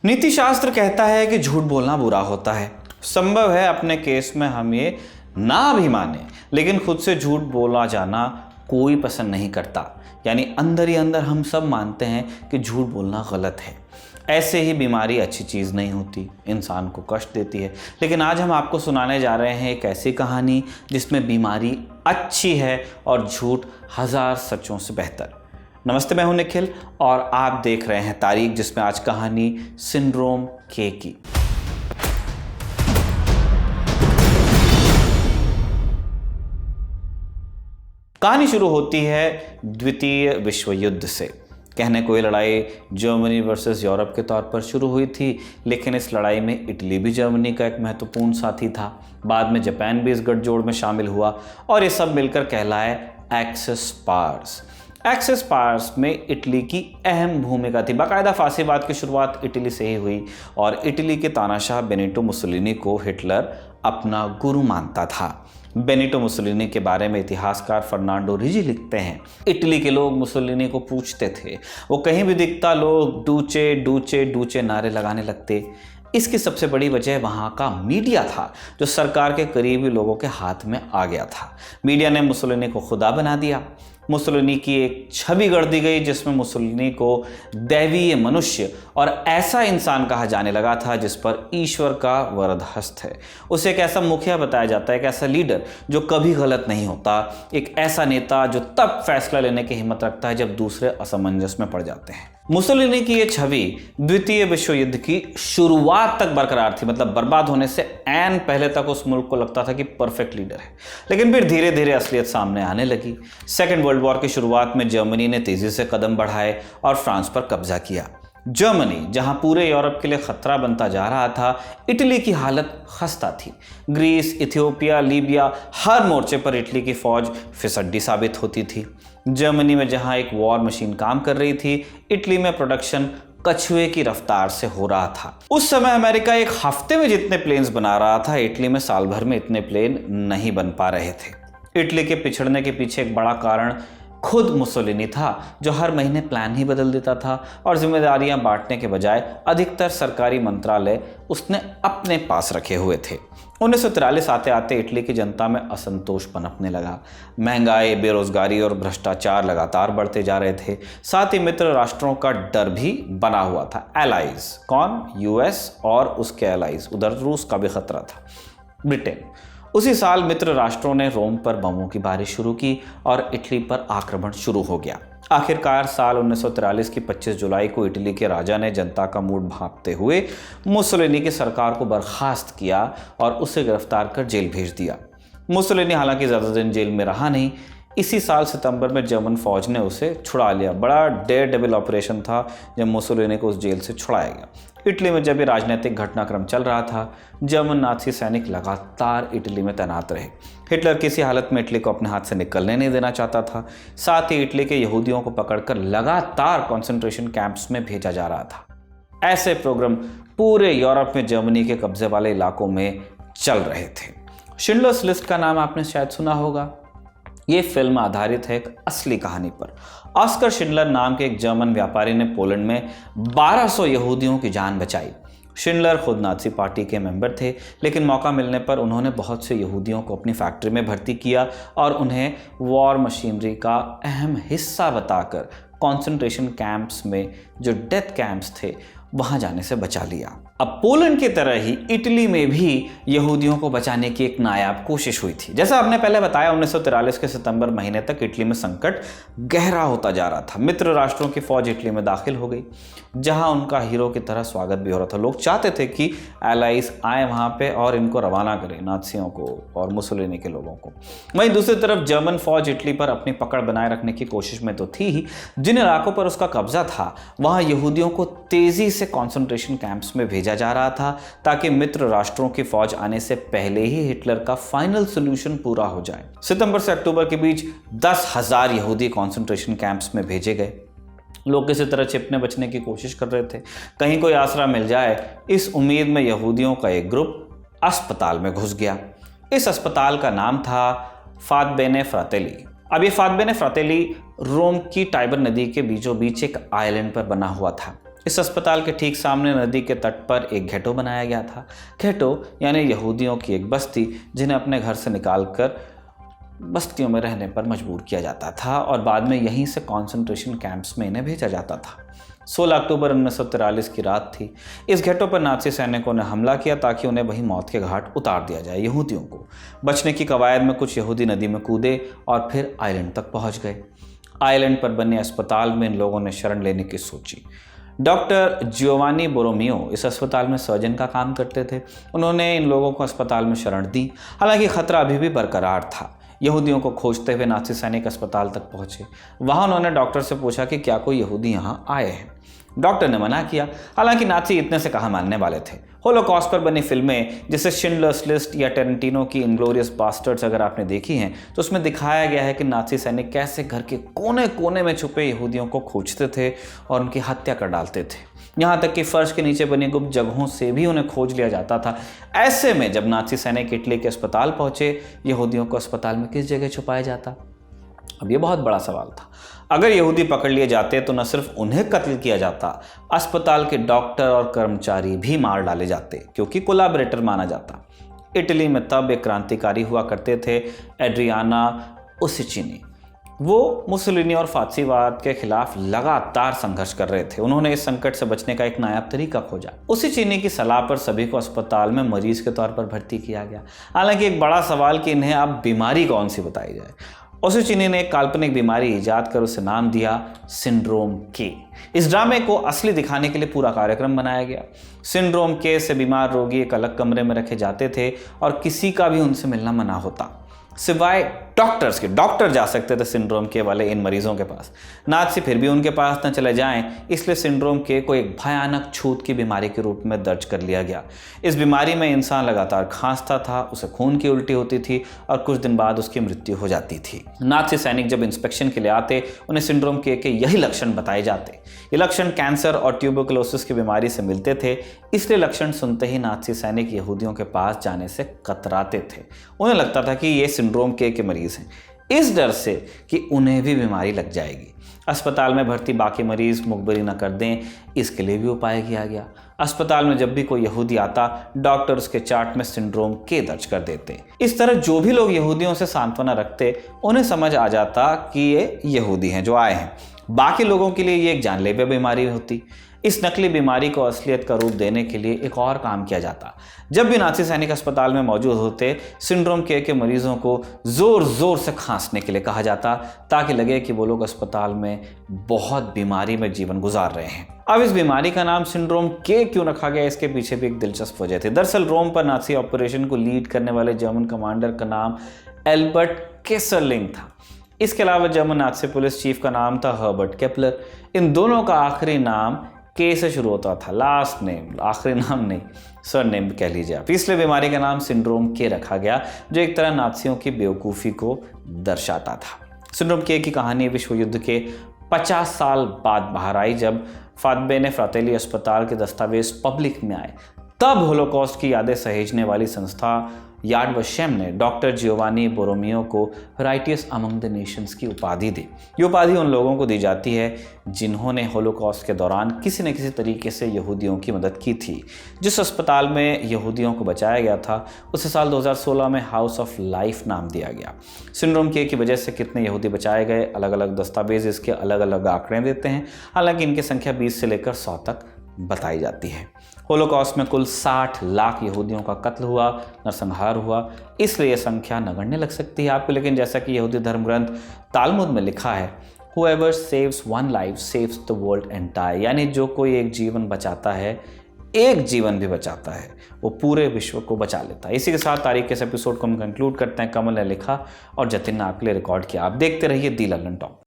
नीति शास्त्र कहता है कि झूठ बोलना बुरा होता है। संभव है अपने केस में हम ये ना भी माने, लेकिन खुद से झूठ बोला जाना कोई पसंद नहीं करता। यानी अंदर ही अंदर हम सब मानते हैं कि झूठ बोलना गलत है। ऐसे ही बीमारी अच्छी चीज़ नहीं होती, इंसान को कष्ट देती है। लेकिन आज हम आपको सुनाने जा रहे हैं एक ऐसी कहानी जिसमें बीमारी अच्छी है और झूठ हज़ार सचों से बेहतर। नमस्ते, मैं हूं निखिल और आप देख रहे हैं तारीख, जिसमें आज कहानी सिंड्रोम के की। कहानी शुरू होती है द्वितीय विश्व युद्ध से। कहने को ये लड़ाई जर्मनी वर्सेस यूरोप के तौर पर शुरू हुई थी, लेकिन इस लड़ाई में इटली भी जर्मनी का एक महत्वपूर्ण साथी था। बाद में जापान भी इस गठजोड़ में शामिल हुआ और ये सब मिलकर कहलाए एक्सेस पावर्स। एक्सेस पावर्स में इटली की अहम भूमिका थी। बाकायदा फासीवाद की शुरुआत इटली से ही हुई और इटली के तानाशाह बेनिटो मुसोलिनी को हिटलर अपना गुरु मानता था। बेनिटो मुसोलिनी के बारे में इतिहासकार फर्नांडो रिजी लिखते हैं, इटली के लोग मुसोलिनी को पूछते थे। वो कहीं भी दिखता लोग डूचे डूचे डूचे नारे लगाने लगते। इसकी सबसे बड़ी वजह वहाँ का मीडिया था, जो सरकार के करीबी लोगों के हाथ में आ गया था। मीडिया ने मुसोलिनी को खुदा बना दिया। मुसोलिनी की एक छवि गढ़ दी गई जिसमें मुसोलिनी को दैवीय मनुष्य और ऐसा इंसान कहा जाने लगा था जिस पर ईश्वर का वरद हस्त है। उसे एक ऐसा मुखिया बताया जाता है, एक ऐसा लीडर जो कभी गलत नहीं होता, एक ऐसा नेता जो तब फैसला लेने की हिम्मत रखता है जब दूसरे असमंजस में पड़ जाते हैं। मुसोलिनी की ये छवि द्वितीय विश्व युद्ध की शुरुआत तक बरकरार थी, मतलब बर्बाद होने से ऐन पहले तक उस मुल्क को लगता था कि परफेक्ट लीडर है। लेकिन फिर धीरे धीरे असलियत सामने आने लगी। सेकेंड वर्ल्ड वॉर की शुरुआत में जर्मनी ने तेजी से कदम बढ़ाए और फ्रांस पर कब्जा किया। जर्मनी, जहां पूरे यूरोप के लिए खतरा बनता जा रहा था, इटली की हालत खस्ता थी। ग्रीस, इथियोपिया, लीबिया, हर मोर्चे पर इटली की फौज फिसड्डी साबित होती थी। जर्मनी में जहां एक वॉर मशीन काम कर रही थी, इटली में प्रोडक्शन कछुए की रफ्तार से हो रहा था। उस समय अमेरिका एक हफ्ते में जितने प्लेन्स बना रहा था, इटली में साल भर में इतने प्लेन नहीं बन पा रहे थे। इटली के पिछड़ने के पीछे एक बड़ा कारण खुद मुसोलिनी था, जो हर महीने प्लान ही बदल देता था और जिम्मेदारियां बांटने के बजाय अधिकतर सरकारी मंत्रालय उसने अपने पास रखे हुए थे। 1943 आते आते इटली की जनता में असंतोष पनपने लगा। महंगाई, बेरोजगारी और भ्रष्टाचार लगातार बढ़ते जा रहे थे। साथ ही मित्र राष्ट्रों का डर भी बना हुआ था। एलाइज कौन? यूएस और उसके एलाइज, उधर रूस का भी खतरा था, ब्रिटेन। उसी साल मित्र राष्ट्रों ने रोम पर बमों की बारिश शुरू की और इटली पर आक्रमण शुरू हो गया। आखिरकार साल 1943 की 25 जुलाई को इटली के राजा ने जनता का मूड भांपते हुए मुसोलिनी की सरकार को बर्खास्त किया और उसे गिरफ्तार कर जेल भेज दिया। मुसोलिनी हालांकि ज़्यादा दिन जेल में रहा नहीं। इसी साल सितंबर में जर्मन फौज ने उसे छुड़ा लिया। बड़ा डेयर डेविल ऑपरेशन था जब मुसोलिनी को उस जेल से छुड़ाया गया। इटली में जब ये राजनीतिक घटनाक्रम चल रहा था, जर्मन नाज़ी सैनिक लगातार इटली में तैनात रहे। हिटलर किसी हालत में इटली को अपने हाथ से निकलने नहीं देना चाहता था। साथ ही इटली के यहूदियों को पकड़कर लगातार कॉन्सेंट्रेशन कैंप्स में भेजा जा रहा था। ऐसे प्रोग्राम पूरे यूरोप में जर्मनी के कब्जे वाले इलाकों में चल रहे थे। शिंडलर्स लिस्ट का नाम आपने शायद सुना होगा। ये फिल्म आधारित है एक असली कहानी पर। ऑस्कर शिंडलर नाम के एक जर्मन व्यापारी ने पोलैंड में 1200 यहूदियों की जान बचाई। शिंडलर खुद नाज़ी पार्टी के मेंबर थे, लेकिन मौका मिलने पर उन्होंने बहुत से यहूदियों को अपनी फैक्ट्री में भर्ती किया और उन्हें वॉर मशीनरी का अहम हिस्सा बताकर कॉन्सेंट्रेशन कैंप्स में, जो डेथ कैंप्स थे, वहां जाने से बचा लिया। अब पोलैंड की तरह ही इटली में भी यहूदियों को बचाने की एक नायाब कोशिश हुई थी। जैसा आपने पहले बताया, 1943 के सितंबर महीने तक इटली में संकट गहरा होता जा रहा था। मित्र राष्ट्रों की फौज इटली में दाखिल हो गई, जहां उनका हीरो की तरह स्वागत भी हो रहा था। लोग चाहते थे कि एलाइज आए वहां पे और इनको रवाना करें, नाज़ियों को और मुसोलिनी के लोगों को। वहीं दूसरी तरफ जर्मन फौज इटली पर अपनी पकड़ बनाए रखने की कोशिश में तो थी ही। जिन इलाकों पर उसका कब्जा था, वहां यहूदियों को तेजी से कॉन्सेंट्रेशन कैंप्स में भेजा जा रहा था, ताकि मित्र राष्ट्रों की फौज आने से पहले ही हिटलर का फाइनल सॉल्यूशन पूरा हो जाए। सितंबर से अक्टूबर के बीच 10,000 यहूदी कॉन्सेंट्रेशन कैंप्स में भेजे गए। लोग किसी तरह छिपने बचने की कोशिश कर रहे थे, कहीं कोई आसरा मिल जाए, इस उम्मीद में यहूदियों का एक ग्रुप अस्पताल में घुस गया। इस अस्पताल का नाम था फादबेने फ्रातेली। अब ये फादबेने फ्रातेली रोम की टाइबर नदी के बीचों बीच एक आइलैंड पर बना हुआ था। इस अस्पताल के ठीक सामने नदी के तट पर एक घेटो बनाया गया था। घेटो यानी यहूदियों की एक बस्ती जिन्हें अपने घर से निकालकर बस्तियों में रहने पर मजबूर किया जाता था और बाद में यहीं से कॉन्सेंट्रेशन कैंप्स में इन्हें भेजा जाता था। 16 अक्टूबर 1943 की रात थी। इस घेटो पर नाज़ी सैनिकों ने हमला किया ताकि उन्हें वहीं मौत के घाट उतार दिया जाए। यहूदियों को बचने की कवायद में कुछ यहूदी नदी में कूदे और फिर आइलैंड तक पहुंच गए। आइलैंड पर बने अस्पताल में इन लोगों ने शरण लेने की सोची। डॉक्टर जियोवानी बोरोमियो इस अस्पताल में सर्जन का काम करते थे। उन्होंने इन लोगों को अस्पताल में शरण दी। हालांकि खतरा अभी भी बरकरार था। यहूदियों को खोजते हुए नाज़ी सैनिक अस्पताल तक पहुंचे। वहां उन्होंने डॉक्टर से पूछा कि क्या कोई यहूदी यहां आए हैं। डॉक्टर ने मना किया। हालांकि नाज़ी इतने से कहाँ मानने वाले थे। होलोकॉस्ट पर बनी फिल्में जैसे शिंडलर्स लिस्ट या टेरेंटिनो की इनग्लोरियस बास्टर्ड्स अगर आपने देखी हैं तो उसमें दिखाया गया है कि नाज़ी सैनिक कैसे घर के कोने कोने में छुपे यहूदियों को खोजते थे और उनकी हत्या कर डालते थे। यहाँ तक कि फर्श के नीचे बनी गुप्त जगहों से भी उन्हें खोज लिया जाता था। ऐसे में जब नाज़ी सैनिक इटली के अस्पताल पहुंचे, यहूदियों को अस्पताल में किस जगह छुपाया जाता? अब ये बहुत बड़ा सवाल था। अगर यहूदी पकड़ लिए जाते तो न सिर्फ उन्हें कत्ल किया जाता, अस्पताल के डॉक्टर और कर्मचारी भी मार डाले जाते क्योंकि कोलैबोरेटर माना जाता। इटली में तब एक क्रांतिकारी हुआ करते थे, एड्रियाना उसिचिनी। वो मुसोलिनी और फासीवाद के खिलाफ लगातार संघर्ष कर रहे थे। उन्होंने इस संकट से बचने का एक नायाब तरीका खोजा। उसिचिनी की सलाह पर सभी को अस्पताल में मरीज के तौर पर भर्ती किया गया। हालांकि एक बड़ा सवाल कि इन्हें अब बीमारी कौन सी बताई जाए। ओसिचिनी ने एक काल्पनिक बीमारी ईजाद कर उसे नाम दिया सिंड्रोम के। इस ड्रामे को असली दिखाने के लिए पूरा कार्यक्रम बनाया गया। सिंड्रोम के से बीमार रोगी एक अलग कमरे में रखे जाते थे और किसी का भी उनसे मिलना मना होता, सिवाय डॉक्टर्स के। डॉक्टर जा सकते थे सिंड्रोम के वाले इन मरीजों के पास। नाज़ी फिर भी उनके पास न चले जाएं, इसलिए सिंड्रोम के को एक भयानक छूत की बीमारी के रूप में दर्ज कर लिया गया। इस बीमारी में इंसान लगातार खांसता था, उसे खून की उल्टी होती थी और कुछ दिन बाद उसकी मृत्यु हो जाती थी। नाज़ी सैनिक जब इंस्पेक्शन के लिए आते, उन्हें सिंड्रोम के यही लक्षण बताए जाते। ये लक्षण कैंसर और ट्यूबरकुलोसिस की बीमारी से मिलते थे, इसलिए लक्षण सुनते ही नाज़ी सैनिक यहूदियों के पास जाने से कतराते थे। उन्हें लगता था कि ये सिंड्रोम के मरीज हैं, इस डर से कि उन्हें भी बीमारी लग जाएगी। अस्पताल में भर्ती बाकी मरीज मुखबरी न कर दें, इसके लिए भी उपाय किया गया। अस्पताल में जब भी कोई यहूदी आता, डॉक्टर उसके चार्ट में सिंड्रोम के दर्ज कर देते। इस तरह जो भी लोग यहूदियों से सांत्वना रखते, उन्हें समझ आ जाता कि ये यहूदी हैं जो आए हैं। बाकी लोगों के लिए ये एक जानलेवा बीमारी होती। इस नकली बीमारी को असलियत का रूप देने के लिए एक और काम किया जाता। जब भी नाज़ी सैनिक अस्पताल में मौजूद होते, सिंड्रोम के मरीजों को जोर जोर से खांसने के लिए कहा जाता ताकि लगे कि वो लोग अस्पताल में बहुत बीमारी में जीवन गुजार रहे हैं। अब इस बीमारी का नाम सिंड्रोम के क्यों रखा गया, इसके पीछे भी एक दिलचस्प वजह थी। दरअसल रोम पर नाज़ी ऑपरेशन को लीड करने वाले जर्मन कमांडर का नाम एल्बर्ट केसरलिंग था। इसके अलावा जर्मन नाज़ी पुलिस चीफ का नाम था हर्बर्ट केपलर। इन दोनों का आखिरी नाम के से शुरू होता था, लास्ट नेम, आखिरी नाम नहीं, सर नेम कह लीजिए आप। इसलिए बीमारी का नाम सिंड्रोम के रखा गया, जो एक तरह नाज़ियों की बेवकूफ़ी को दर्शाता था। सिंड्रोम के की कहानी विश्व युद्ध के 50 साल बाद बाहर आई, जब फादबेने फ्रातेली अस्पताल के दस्तावेज पब्लिक में आए। तब होलोकॉस्ट की यादें सहेजने वाली संस्था याद वशेम ने डॉक्टर जियोवानी बोरोमियो को राइटियस अमंग द नेशंस की उपाधि दी। ये उपाधि उन लोगों को दी जाती है जिन्होंने होलोकॉस्ट के दौरान किसी न किसी तरीके से यहूदियों की मदद की थी। जिस अस्पताल में यहूदियों को बचाया गया था, उसे साल 2016 में हाउस ऑफ लाइफ नाम दिया गया। सिंड्रोम के की वजह से कितने यहूदी बचाए गए, अलग अलग दस्तावेज इसके अलग अलग आंकड़े देते हैं। हालांकि इनकी संख्या 20 से लेकर 100 तक बताई जाती है। होलोकॉस्ट में कुल 60 लाख यहूदियों का कत्ल हुआ, नरसंहार हुआ, इसलिए यह संख्या नगण्य लग सकती है आपको। लेकिन जैसा कि यहूदी धर्म ग्रंथ तालमुद में लिखा है, whoever saves one life saves the world entire, यानी जो कोई एक जीवन बचाता है, एक जीवन भी बचाता है, वो पूरे विश्व को बचा लेता है। इसी के साथ तारीख के इस एपिसोड को हम कंक्लूड करते हैं। कमल ने लिखा और जतिन ने आपके लिए रिकॉर्ड किया। आप देखते रहिए दी लल्लन टॉक।